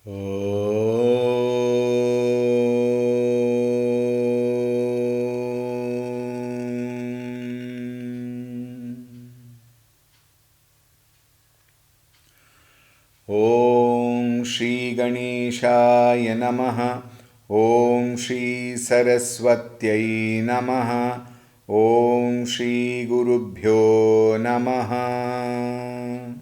Om Shri Ganeshaya Namaha. Om Shri Saraswatyai Namaha. Om Shri Gurubhyo Namaha.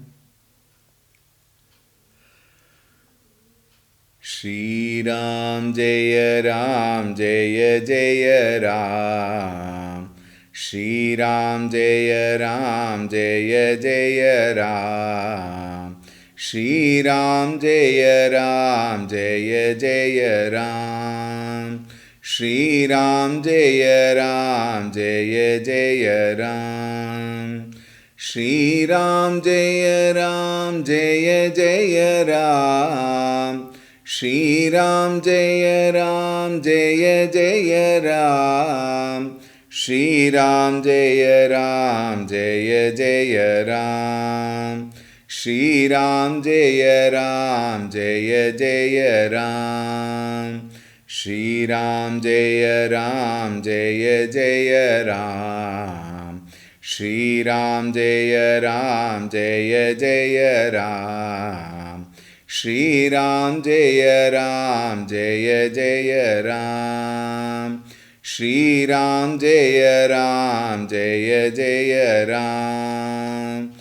Shri Ram Jaya Ram Jaya Jaya Ram. Shri Ram Jaya Ram Jaya Jaya Ram. Shri Ram Jaya Ram Jaya Jaya Ram. Shri Ram Jaya Ram Jaya Jaya Ram. Shri Ram Jaya Ram Jaya Jaya Ram. Shri Ram Jaya Ram Jaya Jaya Ram. Shri Ram Jaya Ram Jaya Jaya Ram. Shri Ram Jaya Ram Jaya Jaya Ram. Shri Ram Jaya Ram Jaya Jaya Ram. Shri Ram Jaya Ram Jaya Jaya Ram. Shri Ram Jaya Ram Jaya Jaya Ram. Shri Ram Jaya Ram Jaya Jaya Ram.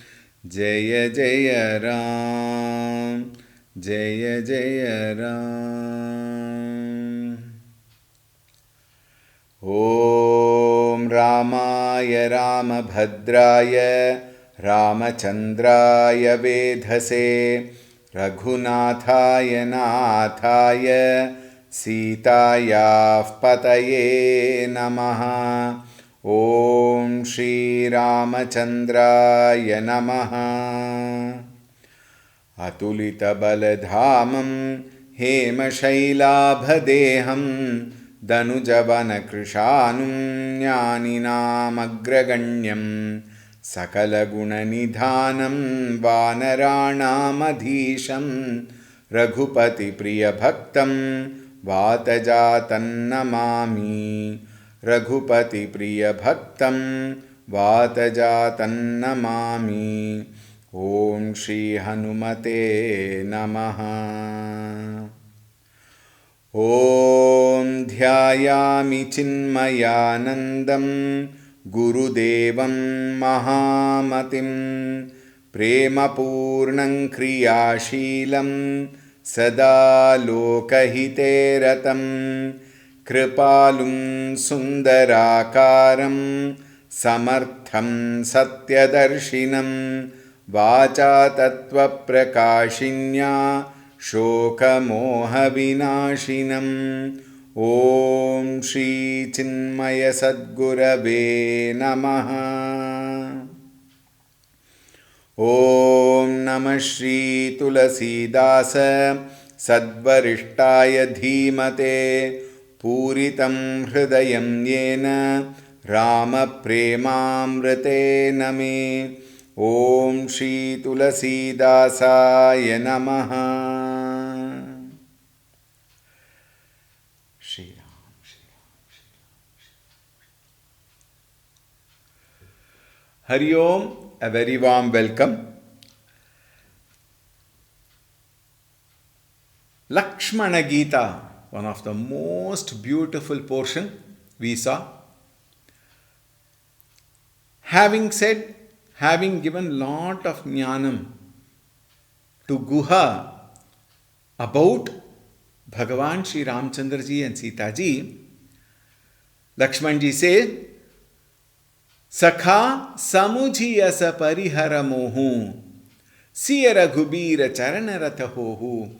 Jaya Jaya Ram. Jaya Jaya Ram. Om Ramaya Ramabhadraya Ramachandraya Vedhase Raghunathaya Nathaya Sitaya Pataye Namaha. Om Shri Ramachandraya Namaha. Atulita baladhamam hema shailabhadeham danujavana krishanum jnaninam agraganyam sakala gunanidhanam vanaranam adhisham raghupati priya bhaktam vatajatan namami. Raghupati priya bhaktam vatajatan namami. Om Shri Hanumate Namaha. Om Dhyayami Chinmayanandam Gurudevam Mahamatim Premapurnam Kriyashilam Sada Lokahite Ratam Kripalum Sundarakaram Samartham Satyadarshinam Vacha Tattva Prakashinya Shoka Moha Vinashinam. Om Shri Chinmaya Sadgurave Namaha. Om Namah Shri Tulsi Dasa Sadvarishtaya Dhimate Puritam Hridayam Yena Rama Premamrite Name. Om Shri Tulsi Dasaya Namaha. Shri Ram, Shri Ram, Shri Ram. Hari Om, a very warm welcome. Lakshmana Gita, one of the most beautiful portion we saw. Having given lot of jnanam to Guha about Bhagavan Shri Ramchandra ji and Sita ji, Lakshman ji says, Sakha samujhiyasa parihara mohu siya raghubira charanaratha hohu.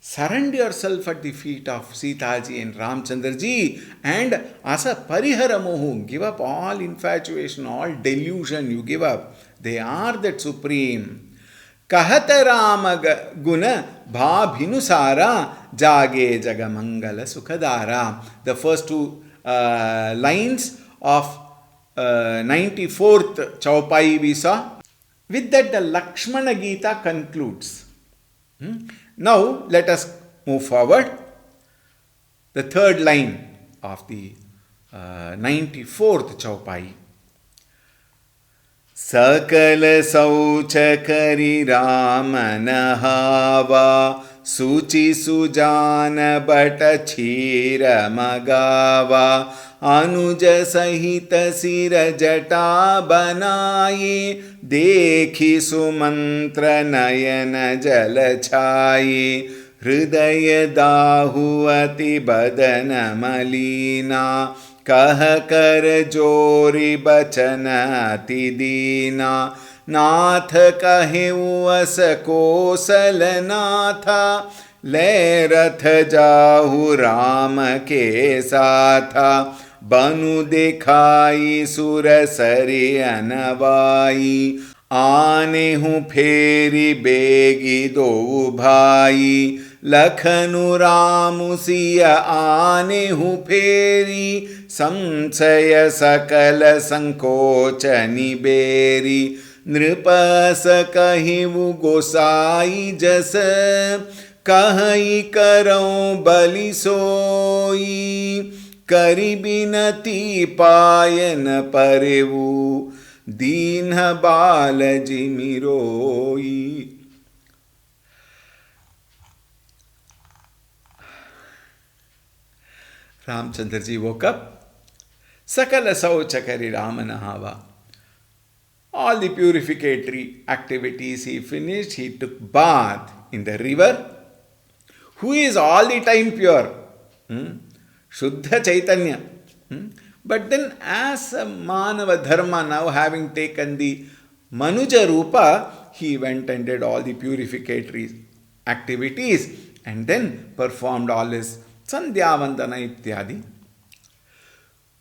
Surrender yourself at the feet of Sita ji and Ramchandra ji, and as a parihara mohu, give up all infatuation, all delusion, you give up. They are that supreme. Kahata Rama guna bhabhinusara jage jagamangala sukhadara. The first two lines of 94th Chaupai we saw. With that, the Lakshmana Gita concludes. Now let us move forward. The third line of the 94th Chaupai. सकल शौच करि राम नहावा सूचि Sujan but Kshir Magawa अनुज सहित सिर जटा बनाए देखि सुमंत्र नयन जल छाये हृदय दाहुअति बदन मलीना कह कर जोरी बचन अति दीना नाथ कहेउ अस कोसल नाथा ले रथ जाहु राम के साथा बनु दिखाई सुर सरि अनवाई आने हूँ फेरी बेगी दो भाई लखनु रामु सिय आने हूँ फेरी संशय सकल संकोच निबेरी नृपस कहिवु गोसाई जस कहि करऊं बलि सोई करि बिनती पायन परवु दीन बाल जिमिरोई. Ramchandra ji woke up. Sakala saucha kari Rama nahava. All the purificatory activities he finished. He took bath in the river. Who is all the time pure? Shuddha Chaitanya. But then as a Manava Dharma, now having taken the Manuja Rupa, he went and did all the purificatory activities and then performed all his Sandhya Vandana Ityadi.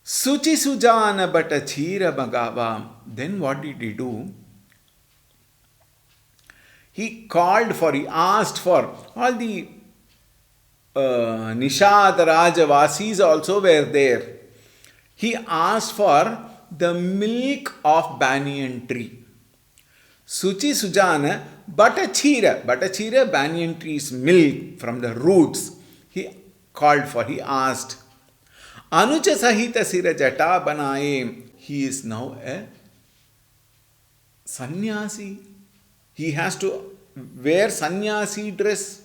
Suchi Sujana Bata Chira Bhagava. Then what did he do? He asked for all the Nishad Rajavasis also were there. He asked for the milk of banyan tree. Suchi Sujana Batachira. Batachira, banyan tree's milk from the roots. He asked. Anuja Sahita Sira Jata Banaye. He is now a sannyasi. He has to wear sannyasi dress.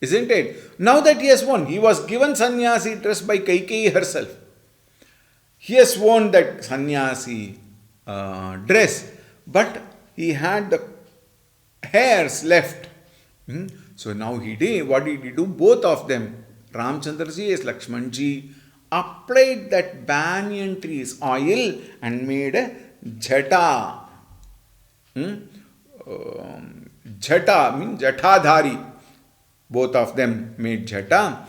Isn't it? Now that he has worn, he was given sannyasi dress by Kaikeyi herself. He has worn that sannyasi dress, but he had the hairs left. So now what did he do? Both of them, Ramchandra ji as Lakshman ji, applied that banyan tree's oil and made a jata. Jata means jatadhari. Both of them made jata.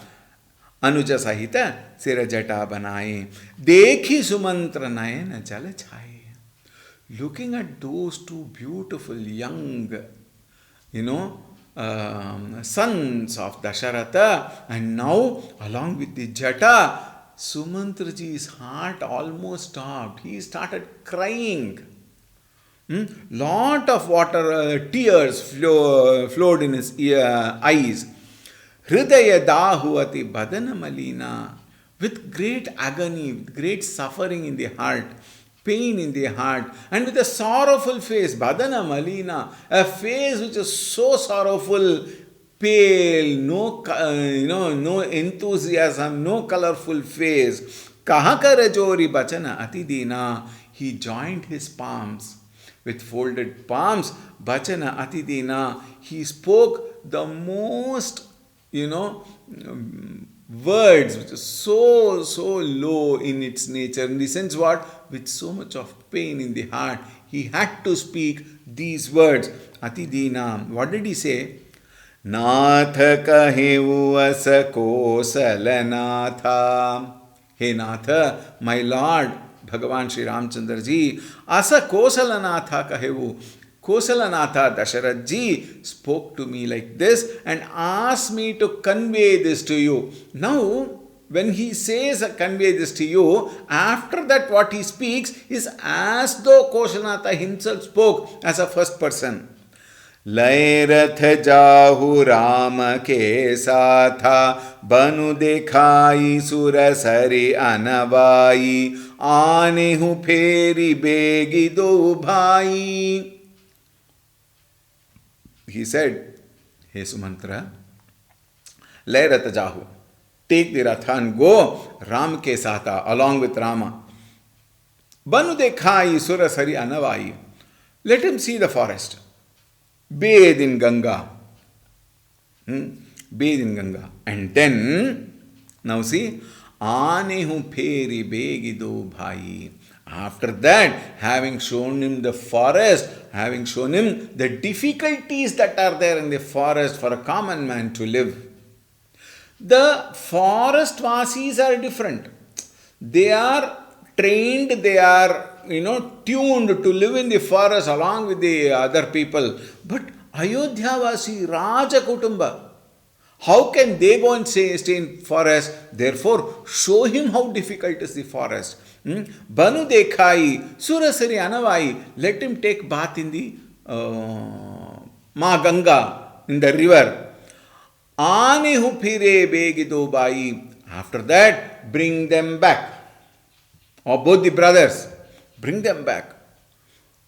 Anuja Sahita Sira Jata Banaye. Dekhi Sumantra Nayana Jala Chaye. Looking at those two beautiful young, sons of Dasharatha, and now along with the Jata, Sumantraji's heart almost stopped. He started crying. Lot of water, tears flowed in his eyes. Hridaya dahuati badana malina. With great agony, with great suffering in the heart, pain in the heart, and with a sorrowful face, badana malina, a face which is so sorrowful, pale, no enthusiasm, no colorful face. Kahakara jori bachana atidina. He joined his palms. With folded palms, bachana atidina, he spoke the most, words which are so low in its nature. In the sense what? With so much of pain in the heart, he had to speak these words. Atidina. What did he say? Natha kahevu asa kosalanatha. Hey Natha, my Lord, Bhagavan Sri Ramchandra ji, Asa Kosalanatha kahevu. Kosalanatha Dasharat ji spoke to me like this and asked me to convey this to you. Now, when he says convey this to you, after that what he speaks is as though Kosalanatha himself spoke as a first person. लय रथ जाहु राम के साथा, बनु देखाई सुर सरि अनवाई, आने हूँ फेरी बेगी दो भाई. He said, hey Sumantra, lay rath jahu, take the ratha and go Ram ke satha, along with Rama. Banu dekhai sura sari anavai, let him see the forest. Bathe in Ganga. Bathe in Ganga. And then, now see, aane hu pheri begi do bhai. After that, having shown him the forest, having shown him the difficulties that are there in the forest for a common man to live, the forest vasis are different. They are trained, they are, tuned to live in the forest along with the other people. But Ayodhyavasi, Raja Kutumba, how can they go and stay in forest? Therefore, show him how difficult is the forest. Banu dekhai, surasari anavai, let him take bath in the Ma Ganga, in the river. Aane hu phire begido bai. After that, bring them back. Or both the brothers, bring them back.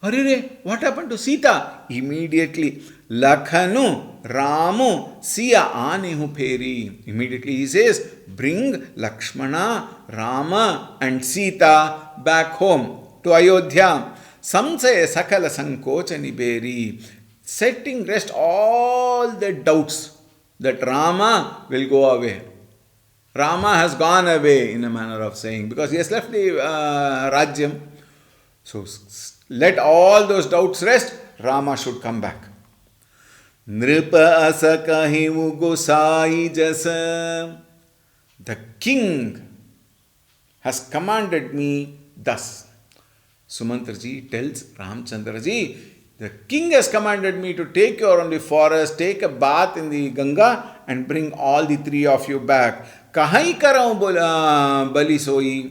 Arire, what happened to Sita? Immediately, Lakhanu, Ramu, Siya anehu pheri. Immediately he says, bring Lakshmana, Rama and Sita back home to Ayodhya. Samsaya sakala sankocha niberi. Setting rest all the doubts that Rama will go away. Rama has gone away, in a manner of saying, because he has left the Rajyam. So let all those doubts rest. Rama should come back. Nripa asa kahivu gosai jasa. The king has commanded me thus. Sumantraji tells Ramchandraji, the king has commanded me to take you around the forest, take a bath in the Ganga and bring all the three of you back. Kahai karau bali soi.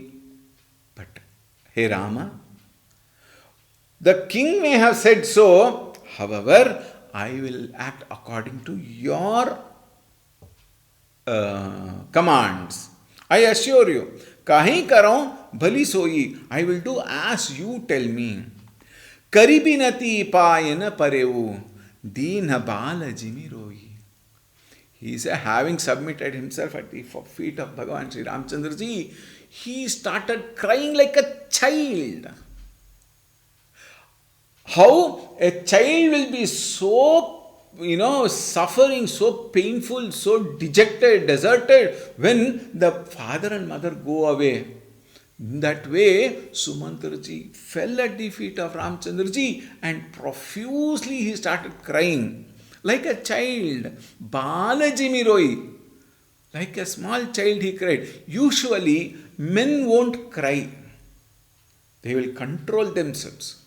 But, hey Rama, the king may have said so, however, I will act according to your commands. I assure you, kahi karau bali soi, I will do as you tell me. Karibinati payana parevu, dina bala jimiroi. He is having submitted himself at the feet of Bhagavan Sri Ramchandraji. He started crying like a child. How a child will be so, suffering, so painful, so dejected, deserted when the father and mother go away. In that way, Sumantraji fell at the feet of Ramchandraji and profusely he started crying. Like a child, Balaji Miroi. Like a small child he cried. Usually, men won't cry. They will control themselves.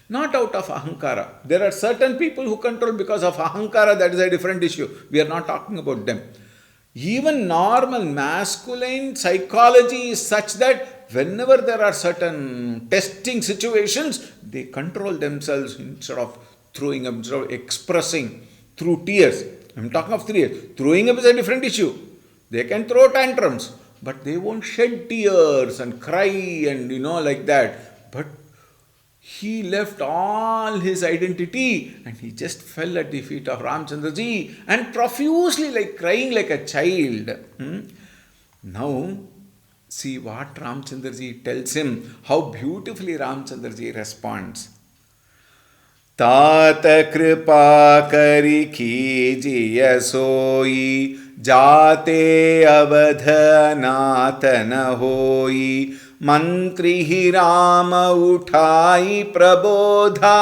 Not out of ahankara. There are certain people who control because of ahankara, that is a different issue. We are not talking about them. Even normal masculine psychology is such that whenever there are certain testing situations, they control themselves instead of throwing up, instead of expressing through tears. I am talking of tears. Throwing up is a different issue. They can throw tantrums, but they won't shed tears and cry and like that. But he left all his identity and he just fell at the feet of Ramchandraji and profusely crying like a child. Now, see what Ramchandraji tells him, how beautifully Ramchandraji responds. तात कृपा करि कीजिय सोई, जाते अवध नाथ न होई, मंत्री ही राम उठाई प्रबोधा,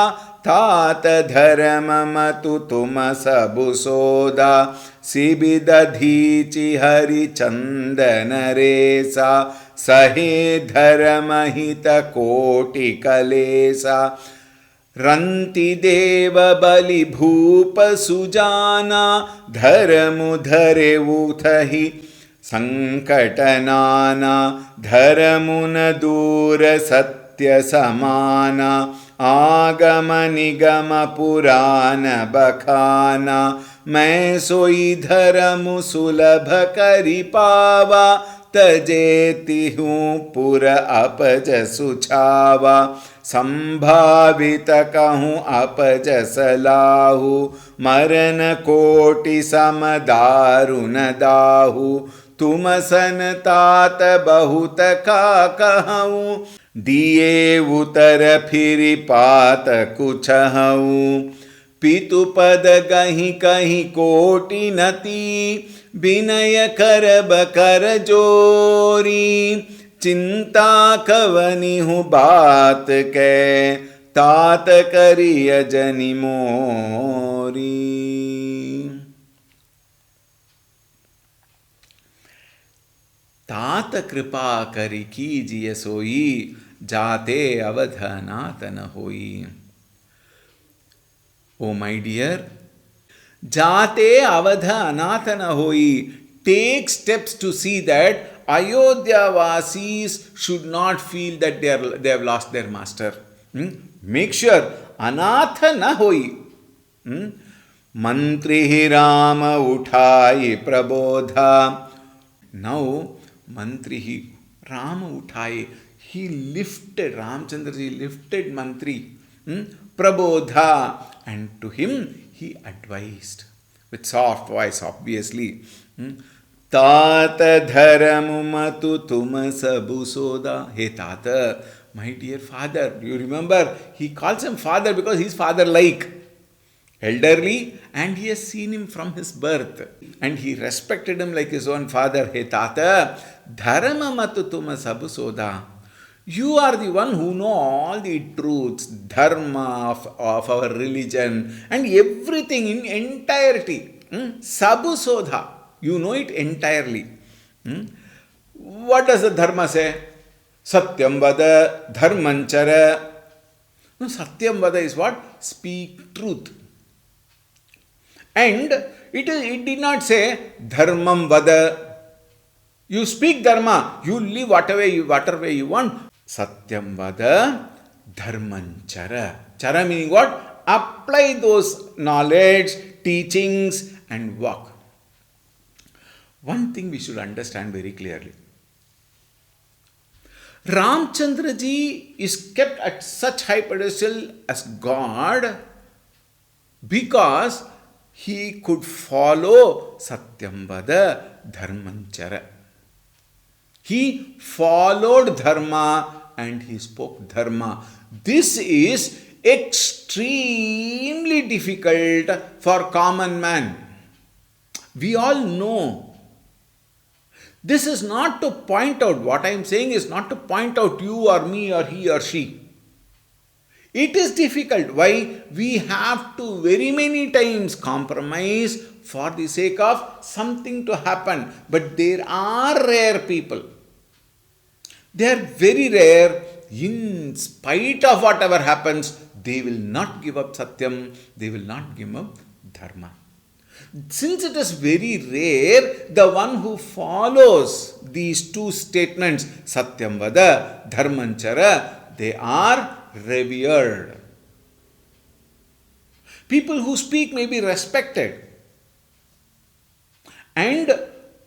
तात धर्म मतु तुम सबु सोदा, सिबिद धीचि हरि चंदन रेसा, सहे धर्म हित कोटि कलेसा, रंति देव बलि भूप सुजाना, धर्मु धरे उठहि संकट नाना, धर्मु न दूर सत्य समाना, आगम निगम पुराण बखाना, मैं सोई धर्म सुलभ करि पावा, तजेति हूँ पुर अपज सुछावा, संभावित कहूँ अपजस लाहू, मरण कोटि सम दारुण दाहू, तुम सन तात बहुत का कहूँ, दिए उतर फिर पात कुछहूँ, पितुपद गहि कहीं कोटि नति, विनय करब कर जोरी, चिंता कवनी हूँ बात के, तात करिय जनि मोरी। तात कृपा करि कीजिए सोई, जाते अवध अनाथ न होई। ओ माय डियर, जाते अवध अनाथ न होई. Take steps to see that Ayodhya Vasis should not feel that they have lost their master. Make sure अनाथ न होई. मंत्री राम उठाई प्रबोधा. Now मंत्री राम उठाए. He lifted, Ramchandra ji lifted Mantri, Prabodha, and to him he advised with soft voice, obviously. Tata dharamu matu tuma sabu soda. Hey Tata, my dear father. You remember, he calls him father because he is father-like, elderly, and he has seen him from his birth. And he respected him like his own father. Hey Tata, dharma matu tuma sabu soda. You are the one who know all the truths, dharma of our religion and everything in entirety. Sabu sodha. You know it entirely. What does the dharma say? Satyam vada dharmanchara. No, Satyam vada is what? Speak truth. And it did not say dharmam vada. You speak dharma. You live whatever you want. Satyam vada dharmanchara. Chara meaning what? Apply those knowledge, teachings and walk. One thing we should understand very clearly. Ramchandra ji is kept at such high pedestal as God because he could follow Satyam vada dharmanchara. He followed dharma and he spoke dharma. This is extremely difficult for common man. We all know. This is not to point out, what I am saying is not to point out you or me or he or she. It is difficult. Why? We have to very many times compromise for the sake of something to happen. But there are rare people. They are very rare. In spite of whatever happens, they will not give up Satyam. They will not give up Dharma. Since it is very rare, the one who follows these two statements, Satyam vada, Dharmanchara, they are revered. People who speak may be respected. And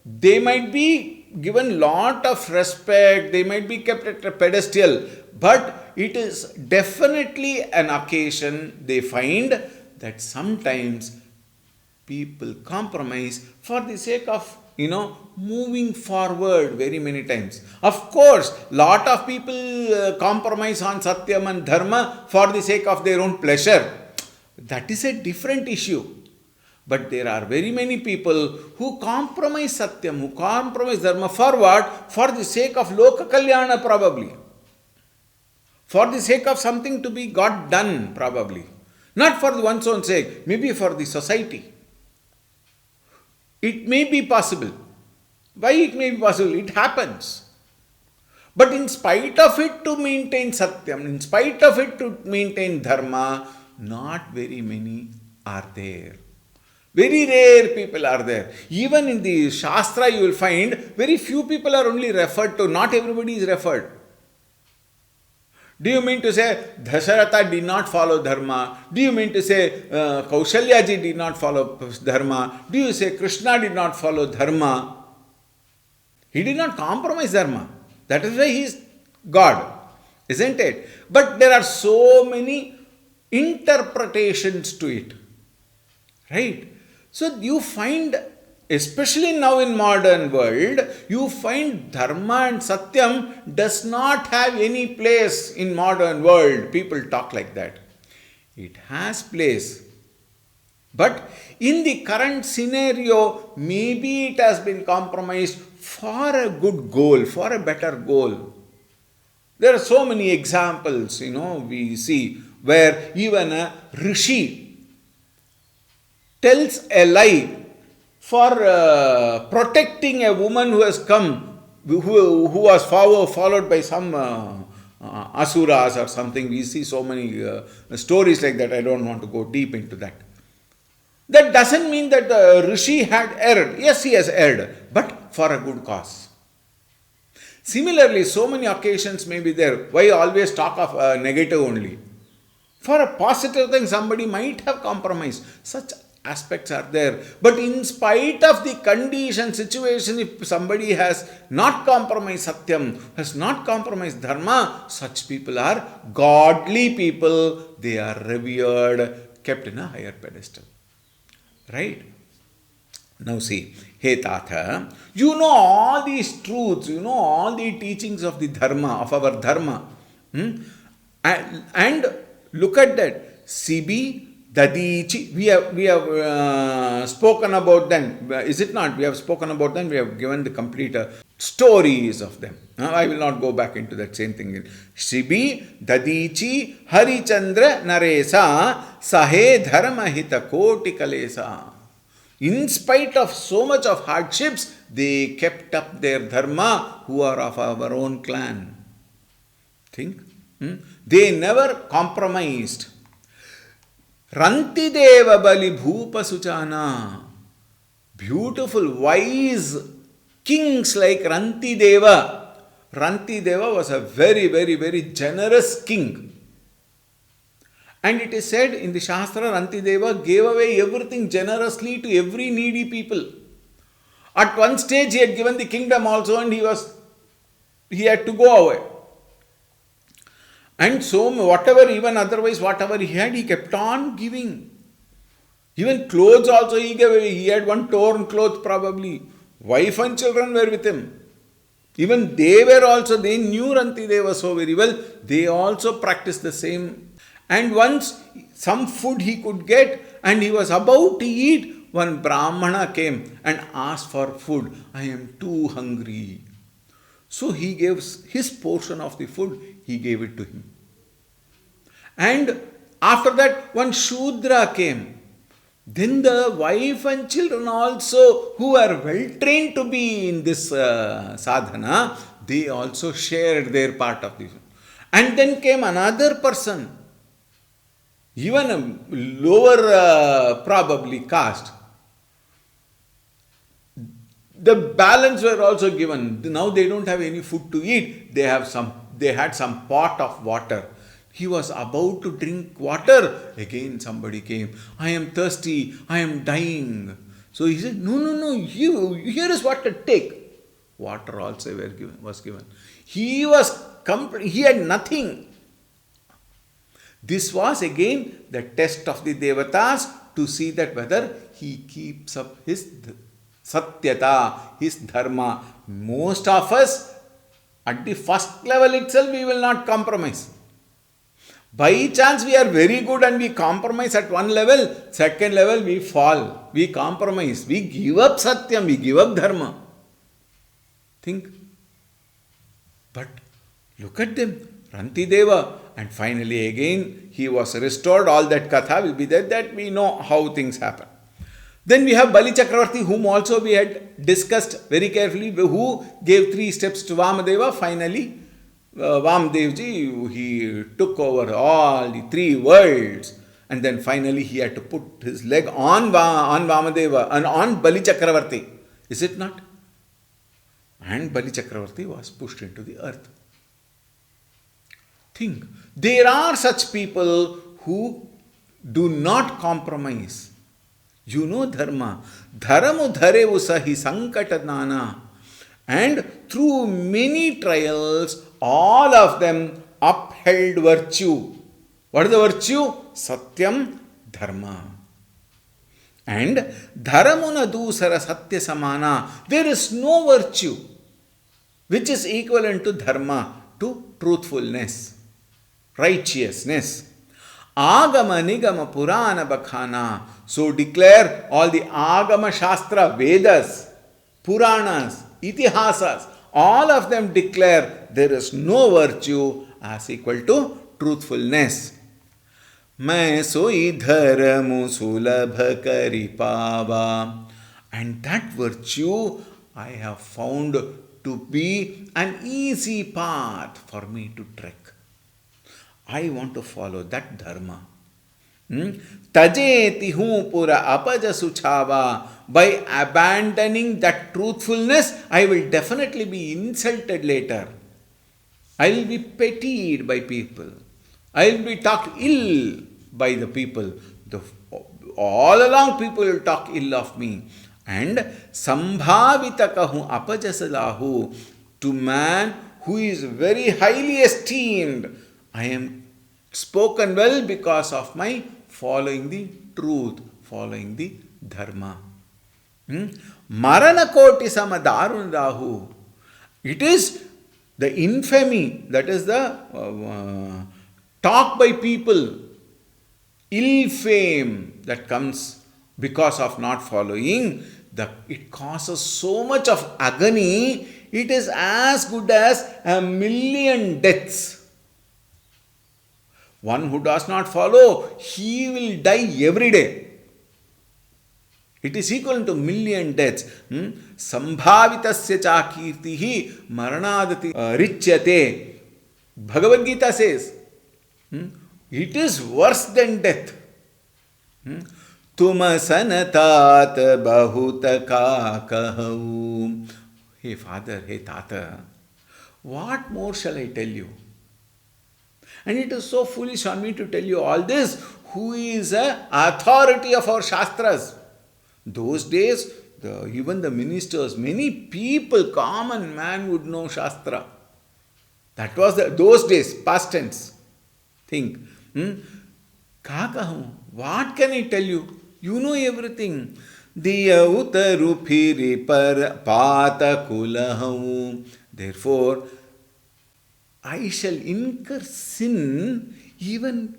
they might be given lot of respect, they might be kept at a pedestal, but it is definitely an occasion they find that sometimes people compromise for the sake of, moving forward very many times. Of course, lot of people compromise on Satyam and Dharma for the sake of their own pleasure. That is a different issue. But there are very many people who compromise Satyam, who compromise Dharma for what? For the sake of Loka Kalyana probably. For the sake of something to be got done probably. Not for one's own sake, maybe for the society. It may be possible. Why it may be possible? It happens. But in spite of it to maintain Satyam, in spite of it to maintain Dharma, not very many are there. Very rare people are there. Even in the Shastra you will find very few people are only referred to. Not everybody is referred. Do you mean to say Dasharatha did not follow dharma? Do you mean to say Kaushalyaji did not follow dharma? Do you say Krishna did not follow dharma? He did not compromise dharma. That is why he is God, isn't it? But there are so many interpretations to it, right? So you find, especially now in modern world, you find dharma and satyam does not have any place in modern world. People talk like that. It has place. But in the current scenario, maybe it has been compromised for a good goal, for a better goal. There are so many examples, we see where even a rishi tells a lie for protecting a woman who has come, who was followed by some asuras or something. We see so many stories like that. I don't want to go deep into that. That doesn't mean that the rishi had erred. Yes, he has erred, but for a good cause. Similarly, so many occasions may be there. Why always talk of negative only? For a positive thing, somebody might have compromised. Such aspects are there. But in spite of the condition, situation, if somebody has not compromised satyam, has not compromised dharma, such people are godly people. They are revered, kept in a higher pedestal. Right? Now see, hey Tatha, you know all these truths, you know all the teachings of the dharma, of our dharma. And look at that. Sibi, Dadichi, we have spoken about them. Is it not? We have spoken about them. We have given the complete stories of them. I will not go back into that same thing. Sibi, Dadichi, Harichandra, Naresa, Sahe Dharma Hita Koti Kalesa. In spite of so much of hardships, they kept up their dharma, who are of our own clan. Think? They never compromised. Ranti Deva Bali Bhupa Suchana. Beautiful, wise kings like Ranti Deva. Ranti Deva was a very, very, very generous king. And it is said in the Shastra, Rantideva gave away everything generously to every needy people. At one stage, he had given the kingdom also, and he had to go away. And so, whatever he had, he kept on giving. Even clothes also he gave away. He had one torn cloth probably. Wife and children were with him. Even they knew Rantideva so very well. They also practiced the same. And once some food he could get and he was about to eat, one Brahmana came and asked for food. I am too hungry. So he gave his portion of the food, he gave it to him. And after that, one Shudra came. Then the wife and children also, who are well trained to be in this sadhana, they also shared their part of this. And then came another person, even a lower probably caste. The balance were also given. Now they don't have any food to eat. They had some pot of water. He was about to drink water. Again somebody came. I am thirsty. I am dying. So he said, no, here is water, take. Water also was given. He had nothing. This was again the test of the Devatas to see that whether he keeps up his satyata, his dharma. Most of us, at the first level itself, we will not compromise. By chance, we are very good and we compromise at one level. Second level, we fall. We compromise. We give up satyam. We give up dharma. Think. But look at them. Rantideva. And finally again, he was restored. All that katha will be there, that we know how things happen. Then we have Bali Chakravarti, whom also we had discussed very carefully, who gave 3 steps to Vamadeva. Finally, Vamadevji, he took over all the 3 worlds. And then finally he had to put his leg on Vamadeva and on Bali Chakravarti. Is it not? And Bali Chakravarti was pushed into the earth. Think. There are such people who do not compromise. You know dharma. Dharamu dharevu sahi sankata nana. And through many trials, all of them upheld virtue. What is the virtue? Satyam dharma. And dharamuna dusara satya samana. There is no virtue which is equivalent to dharma, to truthfulness, righteousness. Agama nigama purana bakhana. So declare all the agama shastra, Vedas, Puranas, Itihasas, all of them declare there is no virtue as equal to truthfulness. मैं सोई धर्मु सुलभ करि पावा. And that virtue I have found to be an easy path for me to trek. I want to follow that dharma. Tajeti hu pura apaja suchava. By abandoning that truthfulness, I will definitely be insulted later. I will be pitied by people. I will be talked ill by the people. All along people will talk ill of me. And sambhavitakahu apajasalahu. To man who is very highly esteemed, I am spoken well because of my following the truth, following the dharma. Marana koti sama darundahu. It is the infamy, that is the talk by people, ill fame that comes because of not following. It causes so much of agony. It is as good as 1,000,000 deaths. One who does not follow, he will die every day. It is equal to 1,000,000 deaths. Sambhavitasya cha kirtihi maranadati richyate. Bhagavad Gita says, it is worse than death. Tuma sanatat bahutaka kahu. Hey father, hey tata, what more shall I tell you? And it is so foolish on me to tell you all this. Who is an authority of our Shastras? Those days, even the ministers, many people, common man would know Shastra. That was those days, past tense. Think. Kakahu, what can I tell you? You know everything. Diya utarupiri par pata kulahamu. Therefore, I shall incur sin even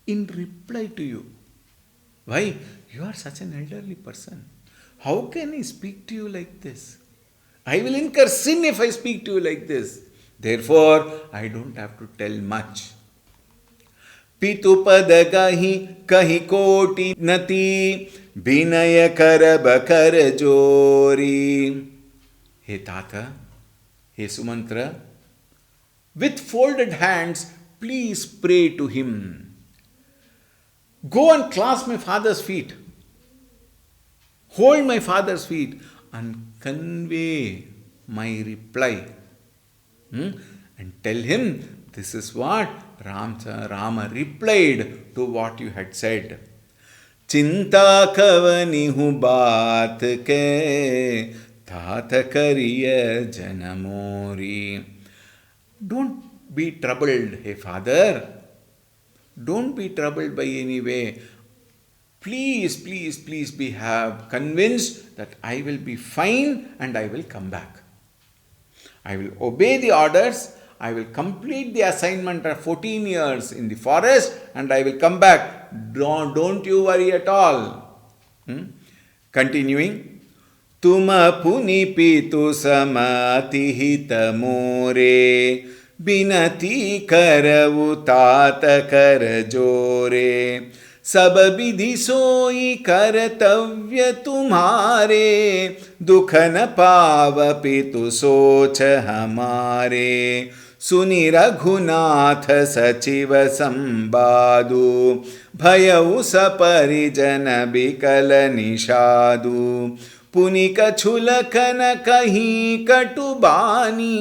in reply to you. Why? You are such an elderly person. How can I speak to you like this? I will incur sin if I speak to you like this. Therefore, I don't have to tell much. Pitupad gahi kahi koti nati binaya karab kar jori. Hey Tata, hey Sumantra, with folded hands, please pray to him. Go and clasp my father's feet. Hold my father's feet and convey my reply. And tell him, this is what Rama replied to what you had said. Chinta kavani hu baat ke tata kariya janamori. Don't be troubled, hey father. Don't be troubled by any way. Please be convinced that I will be fine and I will come back. I will obey the orders. I will complete the assignment of 14 years in the forest and I will come back. Don't you worry at all. Continuing. Tuma puni pitu samati hita more binati karavu tata kar jore सब विधि सोई करतव्य तुम्हारे दुख न पाव पितु सोच हमारे सुनि रघुनाथ सचिव संबादु भयउ सपरिजन बिकल निषादु पुनि कछुलक न कहीं कटुबानी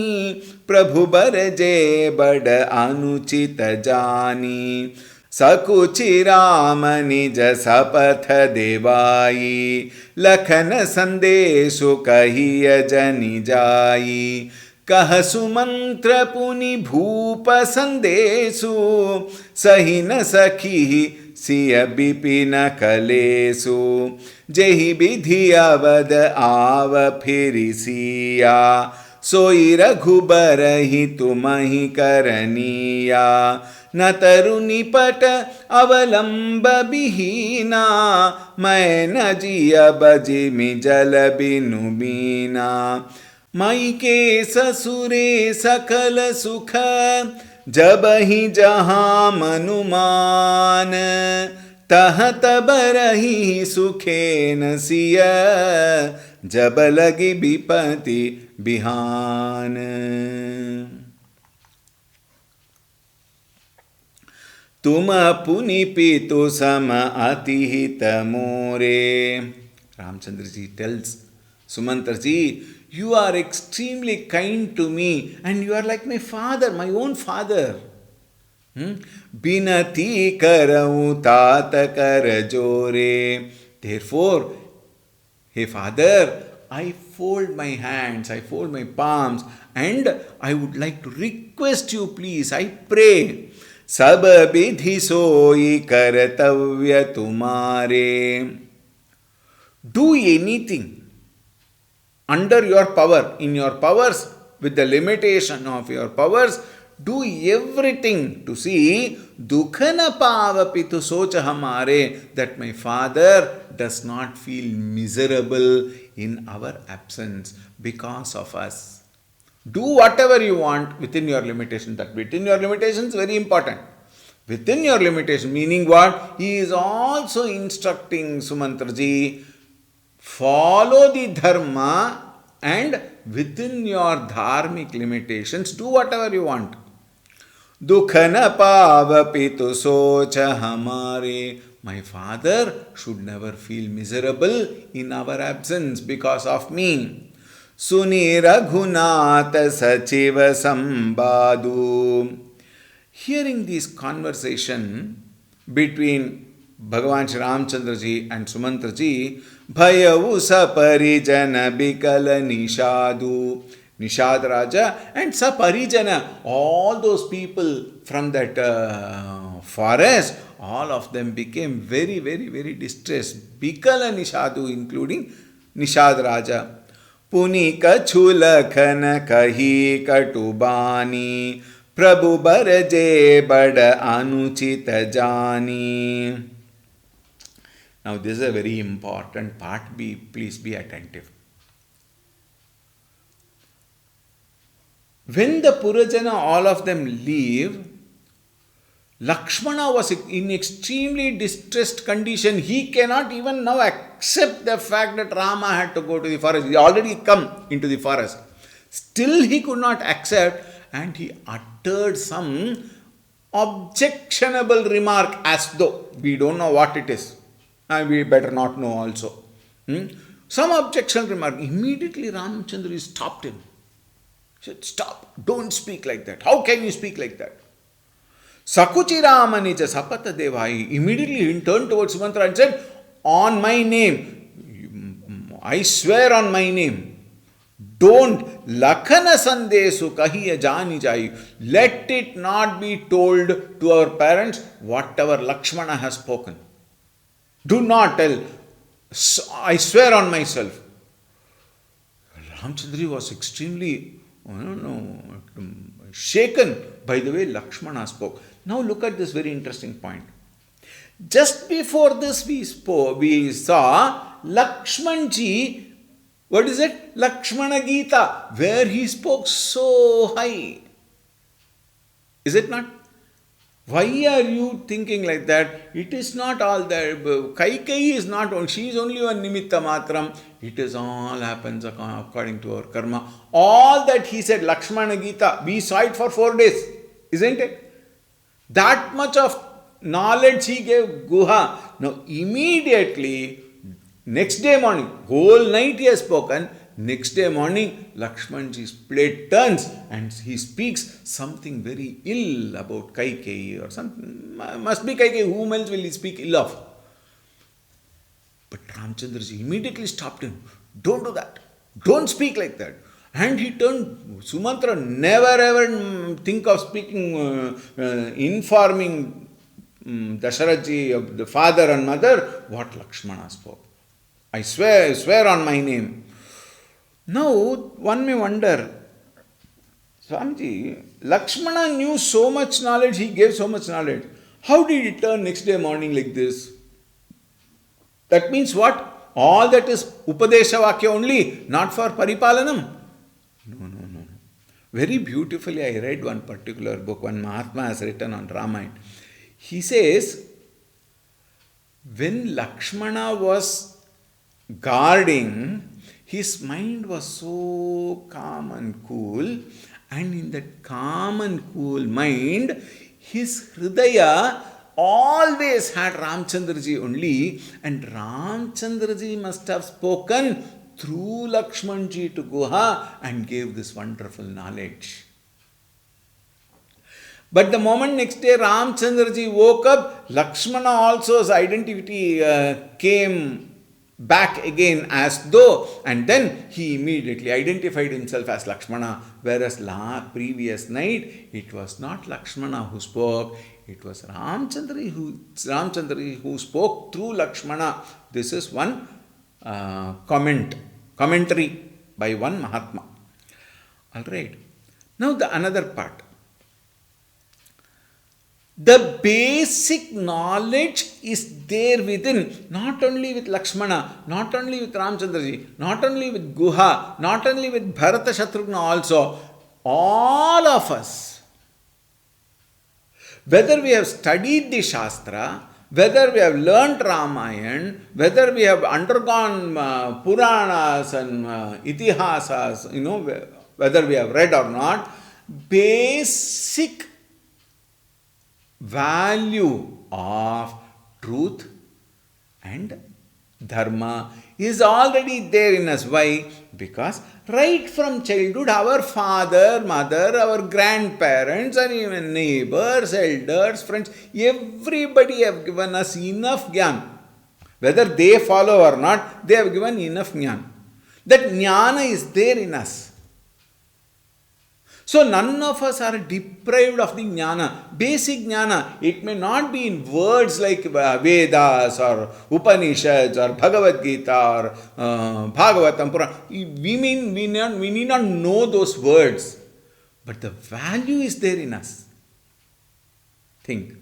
प्रभु बरजे बड़ अनुचित जानी सकुचि राम निज सपथ देवाई लखन संदेशु कहिय जनि जाई कह सुमंत्र पुनि भूप संदेशु सही न सखी सिय बिपिन कलेसु जेहि विधि अवध आव फिरि सिया सोई रघुबर ही तुमहि करनिया न तरु निपट अवलंब बिहीना मैं न जिय बजिमि जल बिनु बीना मई के ससुरे सकल सुख जब ही जहाँ मनुमान तह तब रही सुखे न सिय जब लगी विपति बिहान। तुम पुनि पितु सम अति हित मोरे। Ramchandra ji tells Sumantra ji, you are extremely kind to me and you are like my father, my own father. Binati karau tat kar jore. Therefore, hey father, I fold my hands, I fold my palms and I would like to request you please, I pray. Sab vidhi soi kartavya tumare. Do anything under your power, in your powers, with the limitation of your powers, do everything to see dukha na pavapitu socha hamare, that my father does not feel miserable in our absence because of us. Do whatever you want within your limitation. That within your limitations is very important. Within your limitation, meaning what? He is also instructing Sumantra ji, follow the dharma and within your dharmic limitations, do whatever you want. Dukha na pavapitu socha hamare. My father should never feel miserable in our absence because of me. Suni Raghunath Sachiva Sambadu. Hearing this conversation between Bhagavan Shri Ramchandra ji and Sumantra ji, Bhayavu Saparijana Bikala Nishadu. Nishad Raja and Saparijana, all those people from that forest, all of them became very, very, very distressed. Bikala Nishadu, including Nishad Raja. Puni Kachulakhan Kahi Katubani Prabhu Baraje Bada Anuchita Jani. Now this is a very important part. Please be attentive. When the Purajana, all of them leave, Lakshmana was in extremely distressed condition. He cannot even now accept the fact that Rama had to go to the forest. He already come into the forest. Still he could not accept and he uttered some objectionable remark as though we don't know what it is. And we better not know also. Some objectionable remark. Immediately Ramchandra stopped him. He said, stop, don't speak like that. How can you speak like that? Sakuchi Ramanija Sapata Devai. Immediately he turned towards Sumantra and said, on my name, I swear on my name, don't Lakhana Sandesu Kahiya Jani Jai. Let it not be told to our parents whatever Lakshmana has spoken. Do not tell. I swear on myself. Ramchandra was extremely shaken by the way Lakshmana spoke. Now look at this very interesting point. Just before this we saw Lakshmanji, what is it? Lakshmana Gita, where he spoke so high. Is it not? Why are you thinking like that? It is not all that. Kaikeyi is not, she is only one nimitta matram. It is all happens according to our karma. All that he said, Lakshmana Gita, we saw it for 4 days, isn't it? That much of knowledge he gave Guha. Now immediately, next day morning, whole night he has spoken. Next day morning, Lakshmanji's plate turns and he speaks something very ill about Kaikeyi or something. Must be Kaikeyi. Whom else will he speak ill of? But Ramchandraji immediately stopped him. Don't do that. Don't speak like that. And he turned, Sumantra, never ever think of speaking, informing Dasharatji of the father and mother what Lakshmana spoke. I swear on my name. Now, one may wonder, Swamiji, Lakshmana knew so much knowledge, he gave so much knowledge. How did he turn next day morning like this? That means what? All that is Upadesha Vakya only, not for Paripalanam. No. Very beautifully, I read one particular book, one Mahatma has written on Ramayan. He says, when Lakshmana was guarding, his mind was so calm and cool, and in that calm and cool mind, his Hridaya always had Ramchandraji only, and Ramchandraji must have spoken through Lakshmanji to Guha and gave this wonderful knowledge. But the moment next day Ramchandraji woke up, Lakshmana also's identity came back again as though, and then he immediately identified himself as Lakshmana, whereas previous night it was not Lakshmana who spoke, it was Ramchandri who spoke through Lakshmana. This is one commentary by one Mahatma. Alright. Now the another part. The basic knowledge is there within, not only with Lakshmana, not only with Ramchandraji, not only with Guha, not only with Bharata Shatrughna also, all of us. Whether we have studied the Shastra, whether we have learnt Ramayan, whether we have undergone Puranas and Itihasas, whether we have read or not, basic value of truth and dharma is already there in us. Why? Because right from childhood, our father, mother, our grandparents, and even neighbors, elders, friends, everybody have given us enough jnana. Whether they follow or not, they have given enough jnana. That jnana is there in us. So none of us are deprived of the jnana, basic jnana. It may not be in words like Vedas or Upanishads or Bhagavad Gita or Bhagavatam, Purana. We need not know those words, but the value is there in us. Think.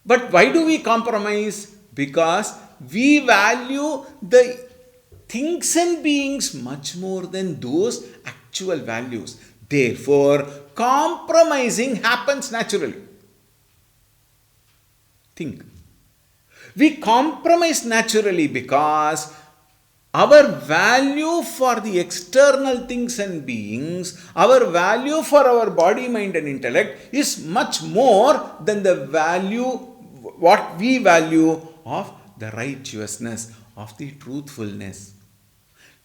But why do we compromise? Because we value the things and beings much more than those actual values. Therefore, compromising happens naturally. Think. We compromise naturally because our value for the external things and beings, our value for our body, mind and intellect is much more than the value, what we value of the righteousness, of the truthfulness.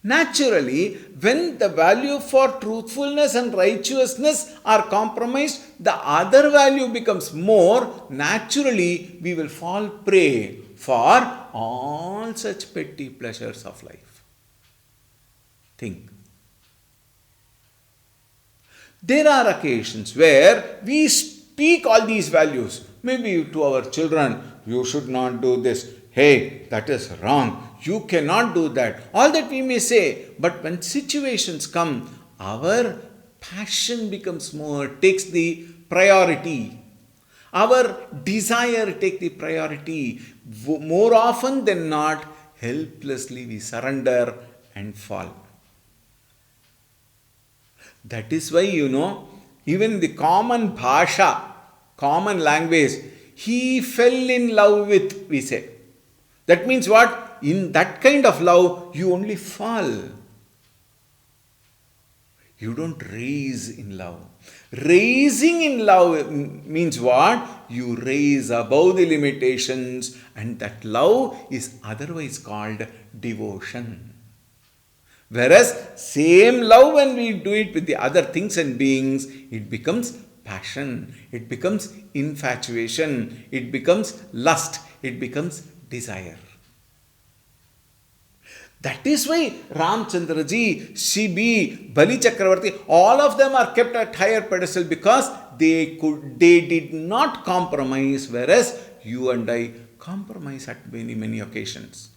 Naturally, when the value for truthfulness and righteousness are compromised, the other value becomes more. Naturally, we will fall prey for all such petty pleasures of life. Think. There are occasions where we speak all these values. Maybe to our children, you should not do this. Hey, that is wrong. You cannot do that. All that we may say. But when situations come, our passion becomes more, takes the priority. Our desire takes the priority. More often than not, helplessly we surrender and fall. That is why, even the common bhasha, common language, he fell in love with, we say. That means what? In that kind of love, you only fall. You don't raise in love. Raising in love means what? You raise above the limitations, and that love is otherwise called devotion. Whereas same love, when we do it with the other things and beings, it becomes passion, it becomes infatuation, it becomes lust, it becomes desire. That is why Ramchandra ji, Shibi, Bali Chakravarti, all of them are kept at higher pedestal, because they did not compromise, whereas you and I compromise at many occasions.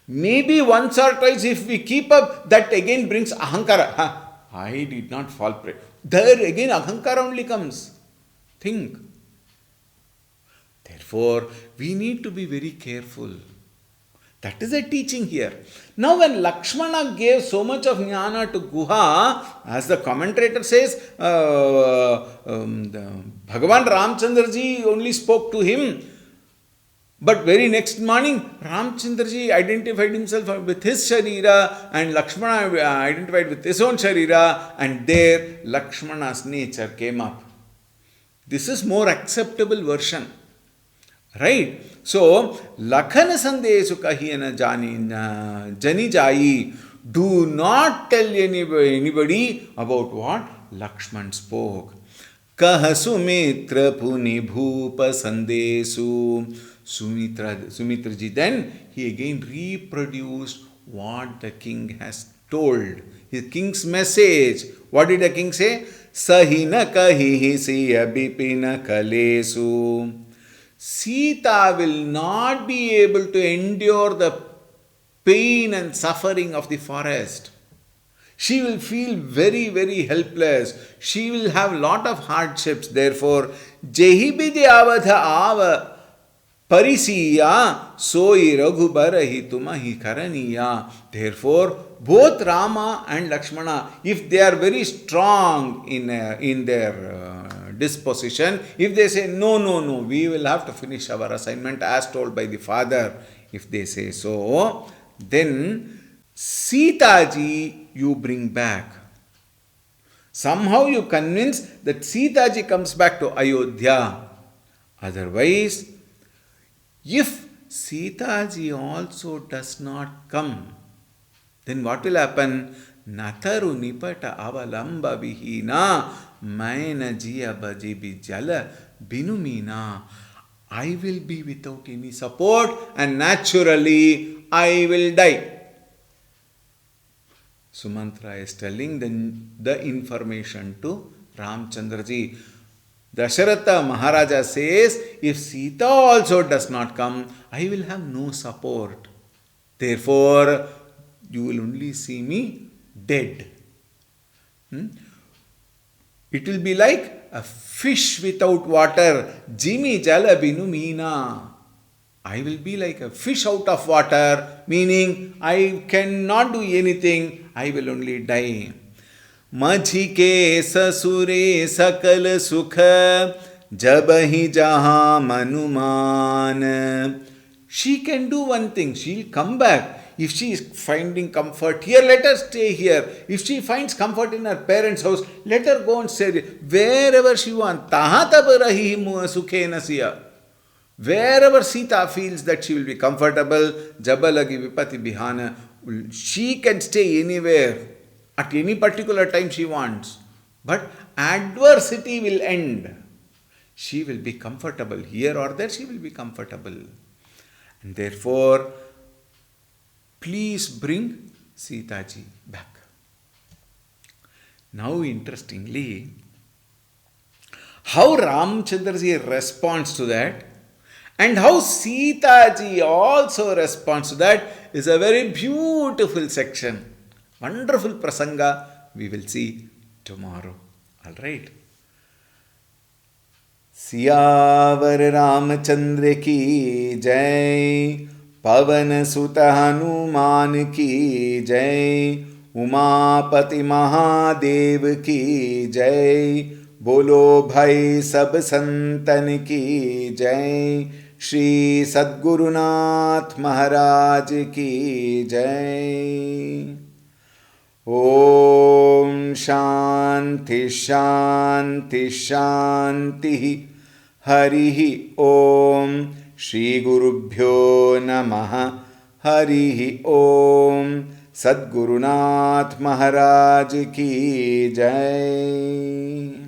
Maybe once or twice, if we keep up, that again brings ahankara. I did not fall prey. There again ahankara only comes. Think. Therefore, we need to be very careful. That is a teaching here. Now, when Lakshmana gave so much of jnana to Guha, as the commentator says, Bhagavan Ramchandra ji only spoke to him. But very next morning, Ramchandra ji identified himself with his Sharira, and Lakshmana identified with his own Sharira, and there Lakshmana's nature came up. This is more acceptable version. Right? So, Lakhana Sandesu Kahiyana Jani Jayi. Do not tell anybody about what Lakshman spoke. Kaha Sumitra Puni Bhupa Sandesu. Sumitra ji, then he again reproduced what the king has told. His king's message. What did the king say? Sahina kahihi siya bipina kalesu. Sita will not be able to endure the pain and suffering of the forest. She will feel very helpless. She will have lot of hardships. Therefore, Jehibidi avadha ava Parisiya soi raghubarahi tumahi karaniya. Therefore, both Rama and Lakshmana, if they are very strong in their disposition, if they say, no, we will have to finish our assignment as told by the father, if they say so, then Sita ji you bring back. Somehow you convince that Sita ji comes back to Ayodhya. Otherwise, if Sita ji also does not come, then what will happen? Nataru nipata avalamba vihina maina jiya bajibi jala binumina. I will be without any support, and naturally I will die. Sumantra is telling the information to Ramchandra ji. Dasharatha Maharaja says, if Sita also does not come, I will have no support. Therefore, you will only see me dead. It will be like a fish without water. Jimi jala binumina. I will be like a fish out of water, meaning I cannot do anything. I will only die. Majhike sasure sakal sukha jabahi jaha manuman. She can do one thing. She will come back. If she is finding comfort here, let her stay here. If she finds comfort in her parents' house, let her go and stay wherever she wants. Taha tab rahi sukhena siya. Wherever Sita feels that she will be comfortable, jabalagi vipati bihana, she can stay anywhere at any particular time she wants. But adversity will end. She will be comfortable here or there, she will be comfortable. And therefore, please bring Sita ji back. Now, interestingly, how Ramchandra ji responds to that and how Sita ji also responds to that is a very beautiful section. Wonderful prasanga we will see tomorrow. Alright. Siyavar Ramchandra ki jai, Pavan Sutta Hanuman ki jai, Umapati Mahadev ki jai, Bolo Bhai Sab Santan ki jai, Shri Sadgurunath Maharaj ki jai. Om Shanti Shanti Shanti. Harihi Om. Shri Gurubhyo Namaha. Harihi Om. सद्गुरुनाथ महाराज की जय।